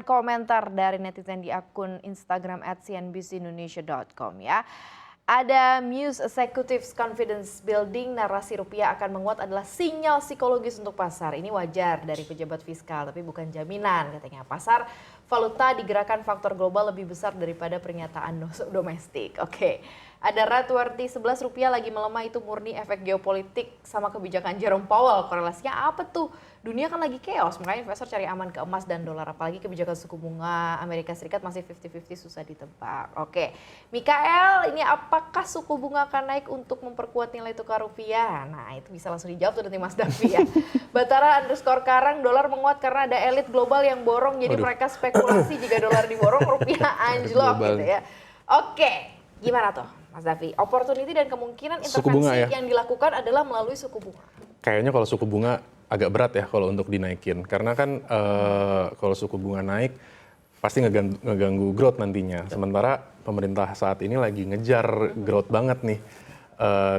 dengan komentar dari netizen di akun Instagram @cnbcindonesia.com ya. Ada Muse Executives Confidence Building, narasi rupiah akan menguat adalah sinyal psikologis untuk pasar. Ini wajar dari pejabat fiskal, tapi bukan jaminan katanya. Pasar valuta digerakkan faktor global lebih besar daripada pernyataan domestik. Oke. Ada Ratwarti, 11 rupiah lagi melemah itu murni efek geopolitik sama kebijakan Jerome Powell. Korelasinya apa tuh? Dunia kan lagi chaos, makanya investor cari aman ke emas dan dolar. Apalagi kebijakan suku bunga Amerika Serikat masih 50-50, susah ditebak. Oke, Mikael, ini apakah suku bunga akan naik untuk memperkuat nilai tukar rupiah? Nah, itu bisa langsung dijawab tuh nanti Mas Davi ya. Batara_Karang, dolar menguat karena ada elit global yang borong. Jadi mereka spekulasi jika dolar diborong, rupiah anjlok gitu ya. Oke, gimana tuh Mas Davi? Opportunity dan kemungkinan intervensi yang dilakukan adalah melalui suku bunga. Kayaknya kalau suku bunga agak berat ya kalau untuk dinaikin. Karena kan kalau suku bunga naik pasti ngeganggu growth nantinya. Sementara pemerintah saat ini lagi ngejar growth banget nih.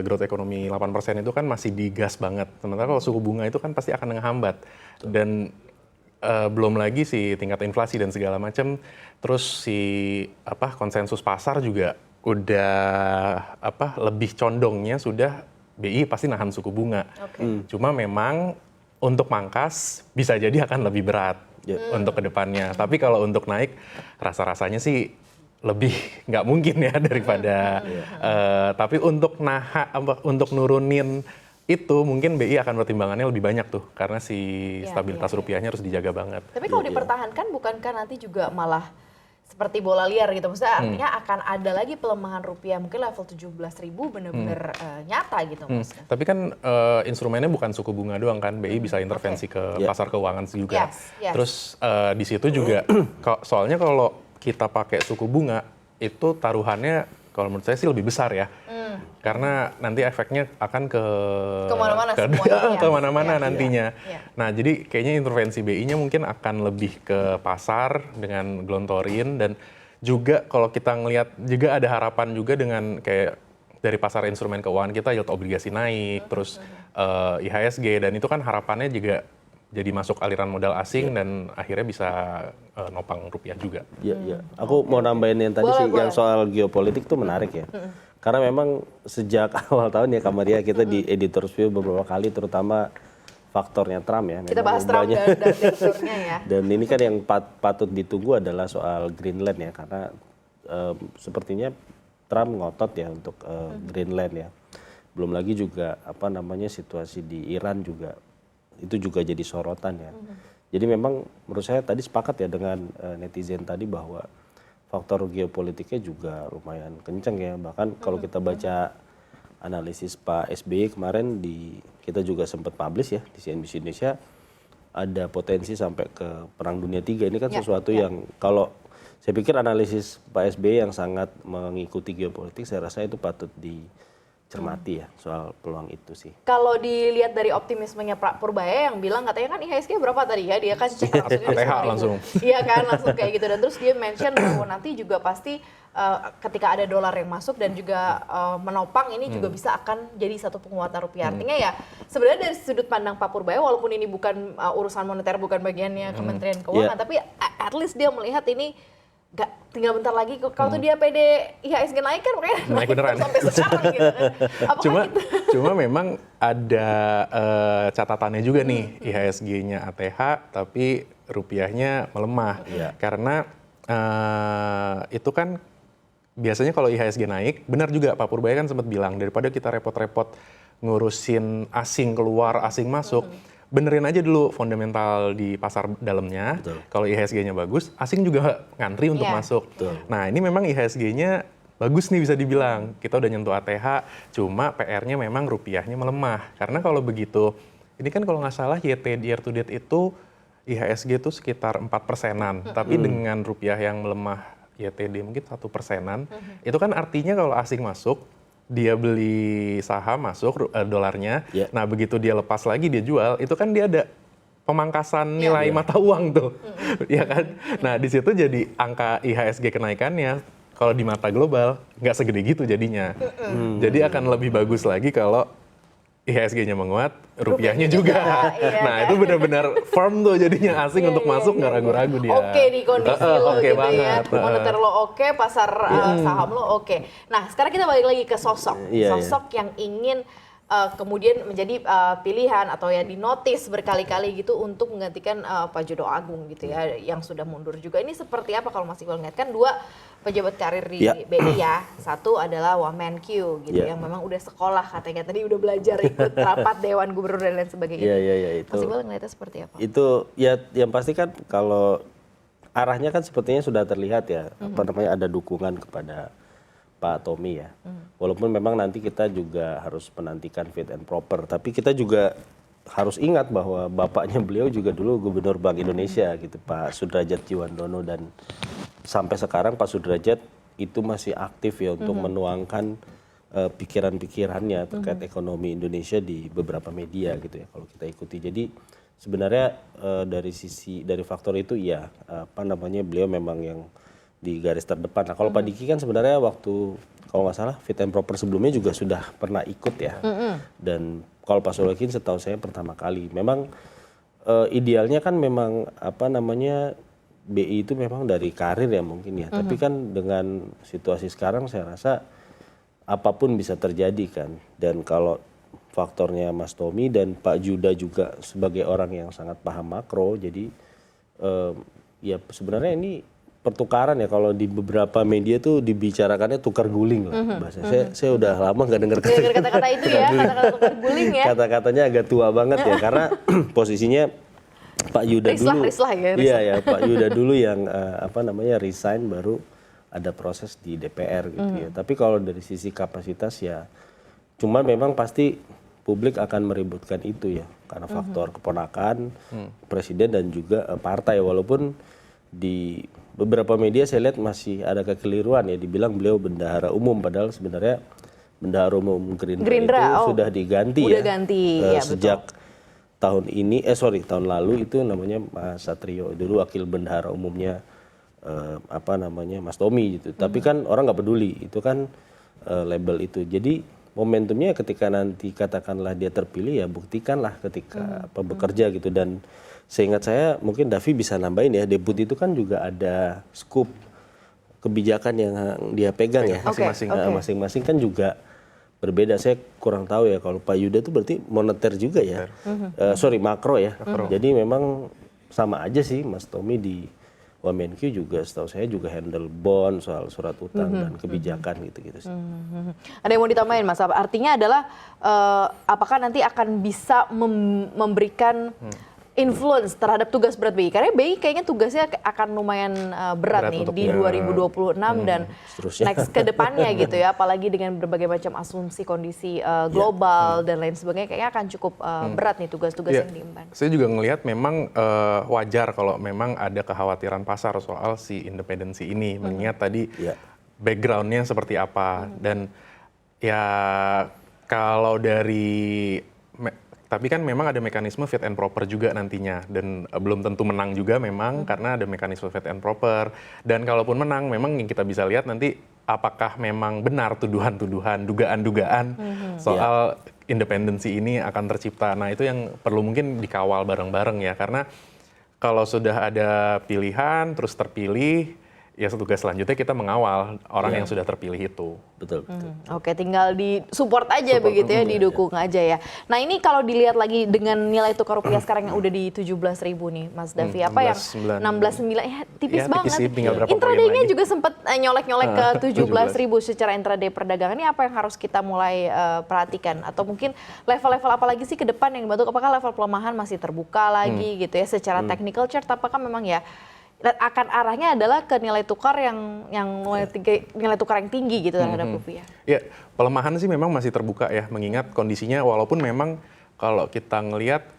Growth ekonomi 8% itu kan masih digas banget. Sementara kalau suku bunga itu kan pasti akan menghambat. Dan belum lagi si tingkat inflasi dan segala macam. Terus si konsensus pasar juga udah lebih condongnya sudah BI pasti nahan suku bunga. Cuma memang untuk mangkas bisa jadi akan lebih berat untuk kedepannya. Tapi kalau untuk naik rasa-rasanya sih lebih nggak mungkin ya daripada. Tapi untuk nurunin itu mungkin BI akan pertimbangannya lebih banyak tuh karena si stabilitas rupiahnya harus dijaga banget. Tapi kalau dipertahankan bukankah nanti juga malah seperti bola liar gitu, maksudnya artinya akan ada lagi pelemahan rupiah, mungkin level 17.000 benar-benar nyata gitu Mas. Tapi kan instrumennya bukan suku bunga doang kan, BI bisa intervensi ke pasar keuangan juga. Terus di situ juga, soalnya kalau kita pakai suku bunga, itu taruhannya kalau menurut saya sih lebih besar ya. Karena nanti efeknya akan kemana-mana nantinya. Nah jadi kayaknya intervensi BI-nya mungkin akan lebih ke pasar dengan gelontorin. Dan juga kalau kita ngelihat juga ada harapan juga dengan kayak dari pasar instrumen keuangan kita yield obligasi naik, terus IHSG, dan itu kan harapannya juga jadi masuk aliran modal asing dan akhirnya bisa nopang rupiah juga. Iya. Aku mau nambahin yang tadi yang soal geopolitik tuh menarik ya. Karena memang sejak awal tahun ya Kamaria kita di Editor's View beberapa kali, terutama faktornya Trump ya. Kita bahas Trump dan faktornya ya. Dan ini kan yang patut ditunggu adalah soal Greenland ya, karena sepertinya Trump ngotot ya untuk Greenland ya. Belum lagi juga situasi di Iran juga itu juga jadi sorotan ya. Jadi memang menurut saya tadi sepakat ya dengan netizen tadi bahwa faktor geopolitiknya juga lumayan kenceng ya. Bahkan kalau kita baca analisis Pak SBY kemarin kita juga sempat publish ya di CNBC Indonesia, ada potensi sampai ke Perang Dunia III. Ini kan sesuatu yang kalau saya pikir analisis Pak SBY yang sangat mengikuti geopolitik, saya rasa itu patut dicermati ya soal peluang itu sih. Kalau dilihat dari optimismenya Pak Purbaya yang bilang katanya kan IHSG berapa tadi ya, dia kan cek langsung. Iya kan, langsung kayak gitu. Dan terus dia mention bahwa nanti juga pasti ketika ada dolar yang masuk dan juga menopang ini juga bisa akan jadi satu penguatan rupiah. Artinya ya sebenarnya dari sudut pandang Pak Purbaya, walaupun ini bukan urusan moneter, bukan bagiannya Kementerian Keuangan, tapi at least dia melihat ini gak tinggal bentar lagi kalau tuh dia PD IHSG naik kan makanya naik beneran sampai sekarang gitu kan. Cuma memang ada catatannya juga nih, IHSG-nya ATH tapi rupiahnya melemah. Karena itu kan biasanya kalau IHSG naik, benar juga Pak Purbaya kan sempat bilang daripada kita repot-repot ngurusin asing keluar asing masuk, benerin aja dulu fundamental di pasar dalamnya. Kalau IHSG-nya bagus, asing juga ngantri untuk masuk. Nah ini memang IHSG-nya bagus nih bisa dibilang. Kita udah nyentuh ATH, cuma PR-nya memang rupiahnya melemah. Karena kalau begitu, ini kan kalau nggak salah YT year to date itu IHSG itu sekitar 4%-an. Tapi dengan rupiah yang melemah YTD mungkin 1%-an, itu kan artinya kalau asing masuk, dia beli saham masuk dolarnya, nah begitu dia lepas lagi dia jual, itu kan dia ada pemangkasan nilai mata uang tuh, ya kan? Nah di situ jadi angka IHSG kenaikannya kalau di mata global nggak segede gitu jadinya, jadi akan lebih bagus lagi kalau IHSG-nya menguat, rupiahnya juga. Iya, Nah itu benar-benar firm tuh jadinya asing untuk masuk nggak ragu-ragu dia. Oke nih kondisi lo Oke gitu banget. ya, moneter lo oke, pasar saham lo oke. Nah sekarang kita balik lagi ke sosok, sosok yang ingin kemudian menjadi pilihan atau yang dinotis berkali-kali gitu untuk menggantikan Pak Jodo Agung gitu ya, yang sudah mundur juga. Ini seperti apa kalau Mas Iqbal ngeliat? Kan 2 pejabat karir di BI ya, satu adalah Wamenkyu gitu yang memang udah sekolah katanya tadi udah belajar ikut rapat Dewan Gubernur dan lain sebagainya. Itu. Mas Iqbal ngeliatnya seperti apa? Itu ya yang pasti kan kalau arahnya kan sepertinya sudah terlihat ya, apa namanya ada dukungan kepada Pak Tommy ya. Walaupun memang nanti kita juga harus menantikan fit and proper, tapi kita juga harus ingat bahwa bapaknya beliau juga dulu Gubernur Bank Indonesia gitu, Pak Sudrajat Djiwandono, dan sampai sekarang Pak Sudrajat itu masih aktif ya untuk menuangkan pikiran-pikirannya terkait ekonomi Indonesia di beberapa media gitu ya kalau kita ikuti. Jadi sebenarnya dari faktor itu ya apa namanya beliau memang yang di garis terdepan. Nah kalau Pak Diki kan sebenarnya waktu kalau nggak salah fit and proper sebelumnya juga sudah pernah ikut ya. Dan kalau Pak Solokin setahu saya pertama kali. Memang idealnya kan memang apa namanya BI itu memang dari karir ya mungkin ya. Tapi kan dengan situasi sekarang saya rasa apapun bisa terjadi kan. Dan kalau faktornya Mas Tommy dan Pak Juda juga sebagai orang yang sangat paham makro, jadi ya sebenarnya ini pertukaran ya, kalau di beberapa media tuh dibicarakannya tukar guling lah bahasa. Saya udah lama nggak dengar kata-kata itu ya, kata-kata tukar guling ya. Kata-katanya agak tua banget ya karena posisinya Pak Yuda dulu. Rislah ya. Iya ya, Pak Yuda dulu yang apa namanya resign, baru ada proses di DPR gitu ya. Tapi kalau dari sisi kapasitas ya, cuman memang pasti publik akan meributkan itu ya karena faktor keponakan presiden dan juga partai, walaupun di beberapa media saya lihat masih ada kekeliruan ya, dibilang beliau bendahara umum, padahal sebenarnya bendahara umum Gerindra itu sudah diganti udah ya. ganti ya, Sejak tahun ini, tahun lalu itu namanya Mas Satrio, dulu wakil bendahara umumnya apa namanya Mas Tommy gitu. Tapi kan orang nggak peduli, itu kan label itu. Jadi momentumnya ketika nanti katakanlah dia terpilih ya buktikanlah ketika bekerja gitu. Dan seingat saya mungkin Davi bisa nambahin ya, debut itu kan juga ada scoop kebijakan yang dia pegang ya. Masing-masing kan juga berbeda. Saya kurang tahu ya kalau Pak Yuda itu berarti moneter juga ya. Makro ya. Jadi memang sama aja sih Mas Tommy di Wamenkyu juga setahu saya juga handle bond, soal surat utang dan kebijakan gitu-gitu sih. Ada yang mau ditambahin Mas? Artinya adalah apakah nanti akan bisa memberikan influence terhadap tugas berat BI? Karena BI kayaknya tugasnya akan lumayan berat nih di 2026 dan next ke depannya gitu ya. Apalagi dengan berbagai macam asumsi kondisi global dan lain sebagainya, kayaknya akan cukup berat nih tugas-tugas yang diemban. Saya juga ngelihat memang wajar kalau memang ada kekhawatiran pasar soal si independensi ini. Mengingat tadi backgroundnya seperti apa. Dan ya kalau dari tapi kan memang ada mekanisme fit and proper juga nantinya, dan belum tentu menang juga memang karena ada mekanisme fit and proper. Dan kalaupun menang, memang yang kita bisa lihat nanti apakah memang benar tuduhan-tuduhan, dugaan-dugaan soal independensi ini akan tercipta. Nah itu yang perlu mungkin dikawal bareng-bareng ya, karena kalau sudah ada pilihan terus terpilih, ya tugas selanjutnya kita mengawal orang yang sudah terpilih itu. Betul. Oke, tinggal di support aja begitu ya, didukung aja ya. Nah ini kalau dilihat lagi dengan nilai tukar rupiah sekarang yang udah di 17.000 nih Mas Davi, apa yang 16.9 ya tipis banget. Intraday-nya juga sempat nyolek-nyolek ke 17.000 secara intraday perdagangan. Ini apa yang harus kita mulai perhatikan? Atau mungkin level-level apa lagi sih ke depan yang dibantu? Apakah level pelemahan masih terbuka lagi gitu ya secara technical chart? Apakah memang ya akan arahnya adalah ke nilai tukar yang nilai tukar yang tinggi gitu terhadap rupiah? Ya, pelemahan sih memang masih terbuka ya, mengingat kondisinya walaupun memang kalau kita ngelihat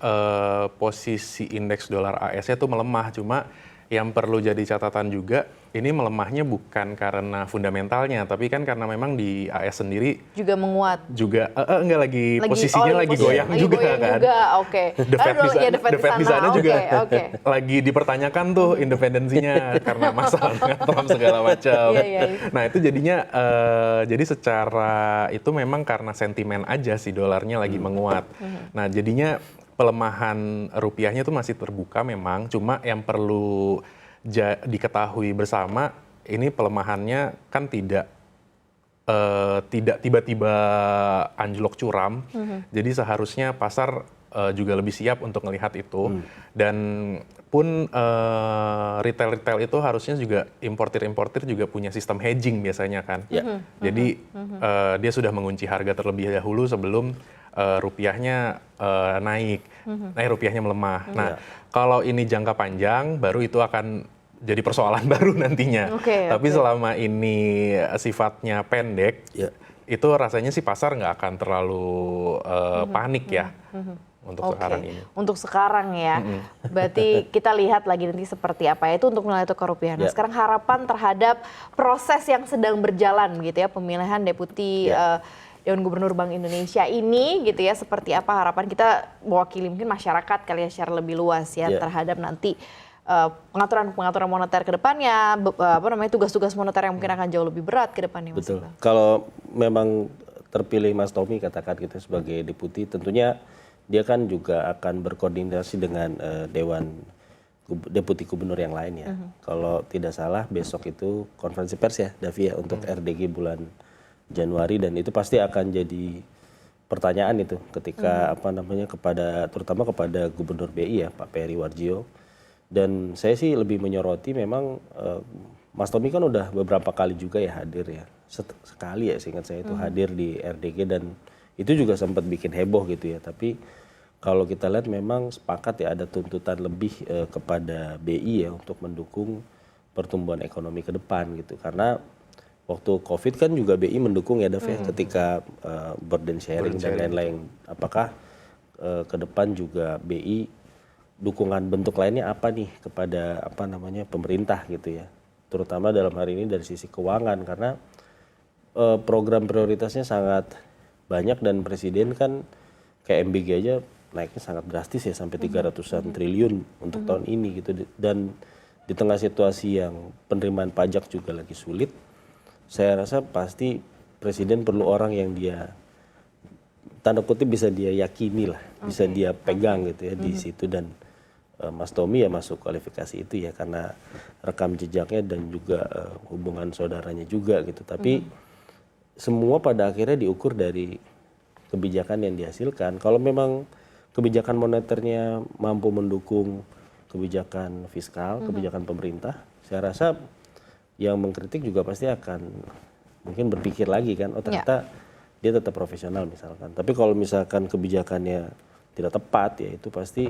posisi indeks dolar AS-nya tuh melemah, cuma yang perlu jadi catatan juga, ini melemahnya bukan karena fundamentalnya, tapi kan karena memang di AS sendiri Juga menguat. juga enggak lagi posisinya lagi goyang juga kan. Oke. The Fed di sana, the Fed di sana juga Oke. lagi dipertanyakan tuh independensinya karena masalah Trump segala macam. Iya. Nah itu jadinya jadi secara itu memang karena sentimen aja sih dolarnya lagi menguat. Nah jadinya pelemahan rupiahnya itu masih terbuka memang, cuma yang perlu diketahui bersama ini pelemahannya kan tidak tiba-tiba anjlok curam, jadi seharusnya pasar juga lebih siap untuk melihat itu, dan pun retail itu harusnya juga importir juga punya sistem hedging biasanya kan, jadi dia sudah mengunci harga terlebih dahulu sebelum rupiahnya rupiahnya melemah. Nah, kalau ini jangka panjang, baru itu akan jadi persoalan baru nantinya. Tapi selama ini sifatnya pendek, itu rasanya sih pasar nggak akan terlalu panik ya untuk sekarang ini. Untuk sekarang ya, berarti kita lihat lagi nanti seperti apa ya, itu untuk nilai tukar rupiah. Nah sekarang harapan terhadap proses yang sedang berjalan gitu ya, pemilihan deputi Dewan Gubernur Bank Indonesia ini gitu ya, seperti apa harapan kita mewakili mungkin masyarakat kali ya secara lebih luas ya terhadap nanti pengaturan moneter ke depannya, tugas-tugas moneter yang mungkin akan jauh lebih berat ke depannya. Betul. Kalau memang terpilih Mas Tommy katakan kita sebagai deputi, tentunya dia kan juga akan berkoordinasi dengan Dewan Deputi Gubernur yang lain ya. Kalau tidak salah besok itu konferensi pers ya, Davi ya, untuk RDG bulan Januari, dan itu pasti akan jadi pertanyaan itu ketika terutama kepada Gubernur BI ya Pak Peri Warjio. Dan saya sih lebih menyoroti memang Mas Tommy kan udah beberapa kali juga ya hadir ya, sekali ya seingat saya itu hadir di RDG, dan itu juga sempat bikin heboh gitu ya. Tapi kalau kita lihat memang sepakat ya ada tuntutan lebih kepada BI ya untuk mendukung pertumbuhan ekonomi ke depan gitu, karena waktu COVID kan juga BI mendukung ya Dev ya, ketika burden sharing dan lain-lain. Apakah ke depan juga BI dukungan bentuk lainnya apa nih kepada pemerintah gitu ya, terutama dalam hari ini dari sisi keuangan, karena program prioritasnya sangat banyak dan presiden kan kayak MBG aja naiknya sangat drastis ya sampai 300-an triliun untuk tahun ini gitu, dan di tengah situasi yang penerimaan pajak juga lagi sulit. Saya rasa pasti presiden perlu orang yang dia tanda kutip bisa dia yakini lah, bisa dia pegang gitu ya di situ, dan Mas Tommy ya masuk kualifikasi itu ya karena rekam jejaknya dan juga hubungan saudaranya juga gitu. Tapi semua pada akhirnya diukur dari kebijakan yang dihasilkan. Kalau memang kebijakan moneternya mampu mendukung kebijakan fiskal, kebijakan pemerintah, saya rasa yang mengkritik juga pasti akan mungkin berpikir lagi kan, oh ternyata dia tetap profesional misalkan. Tapi kalau misalkan kebijakannya tidak tepat ya itu pasti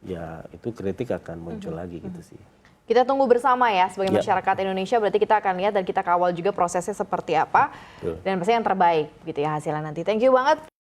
ya itu kritik akan muncul lagi gitu sih. Kita tunggu bersama ya sebagai masyarakat Indonesia, berarti kita akan lihat dan kita kawal juga prosesnya seperti apa dan pasti yang terbaik gitu ya hasilnya nanti. Thank you banget